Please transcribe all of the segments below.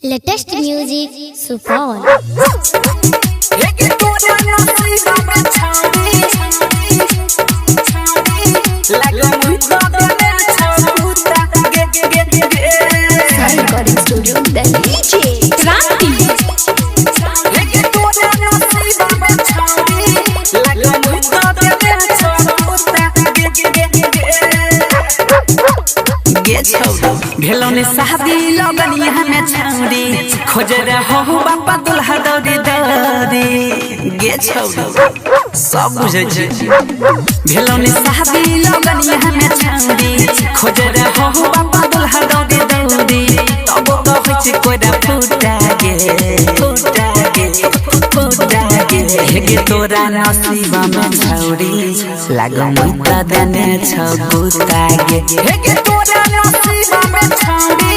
Latest music Supaul. Studio क्रांति भेलो ने शादी लगन यहाँ में छौरी खोज रहो बापा दुल्हा दौड़ी दौड़ी गे छौरी सब बुझे छी। भेलो ने शादी लगन यहाँ में छौरी खोज रहो बापा दुल्हा दौड़ी दौड़ी तब तो होय छै कोइरा फुटा गे हे तोरा नसीबा में छौरी लागो मुइता देने छौ गुता गे हे तोरा नसीबा में छौरी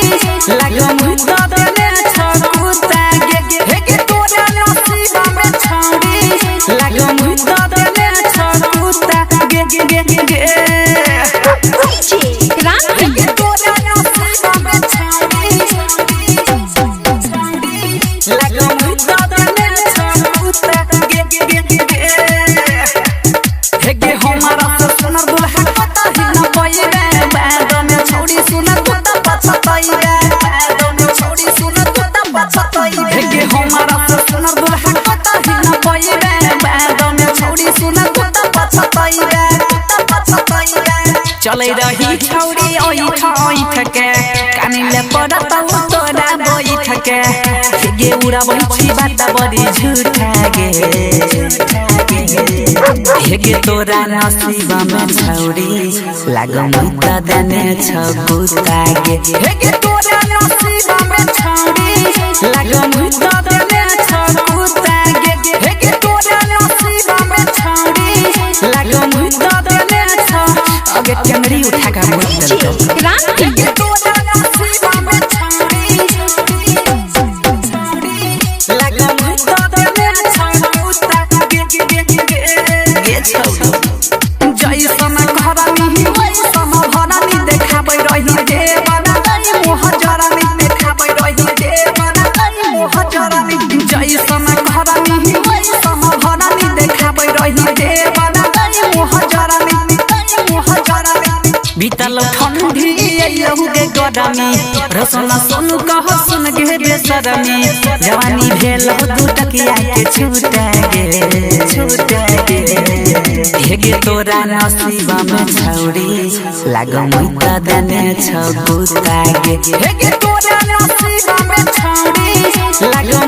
लागो मुइता देने छौ गुता गे हे तोरा नसीबा में छौरी लागो मुइता देने छौ गुता गे क्रांति तोरा नसीबा में छौरी लागो मुइता देने छौ गुता गे हेगे हमारा सुनर दुल्हा पता ही न पइबे बाद में छोड़ी सुनर कुत्ता पछतइबे बाद में छोड़ी सुनर कुत्ता पछतइबे हेगे हमारा सुनर दुल्हा पता ही न पइबे बाद में छोड़ी सुनर कुत्ता पछतइबे चलै रही छौड़ी ओइ ठके कानिले पड़त तोरा बोइ ठके हेगे उड़ाबै छी बात बड़ी झूठा गे हेगे तोरा नसीबा में छौरी लागो मुइता देने छौ गुता गे हेगे तोरा नसीबा में छौरी लागो मुइता देने छौ गुता गे हेगे तोरा नसीबा में छौरी लागो मुइता देने छौ अगे टेंगरी उठा के मुइत देलको क्रांति तोरा नसीबा में छौरी लागो मुइता देने छौ गुता गे जैसन घरानी वैसन भरानी देखाबै रही देवना मोह जरानी देखाबै रही देवना मोह जरानी जैसन घरानी वैसन भरानी देखाबै रही देवना मोह जरानी बीतल ठंडी अइलहु गे गरमी रसना सोनू कह सुन गे बेसरमी जवानी भेल दू टकिया के छूटा गे हेगे तोरा नसीबा में छौरी लागो मुइता देने छौ गुता गे हेगे तोरा नसीबा में छौरी लागो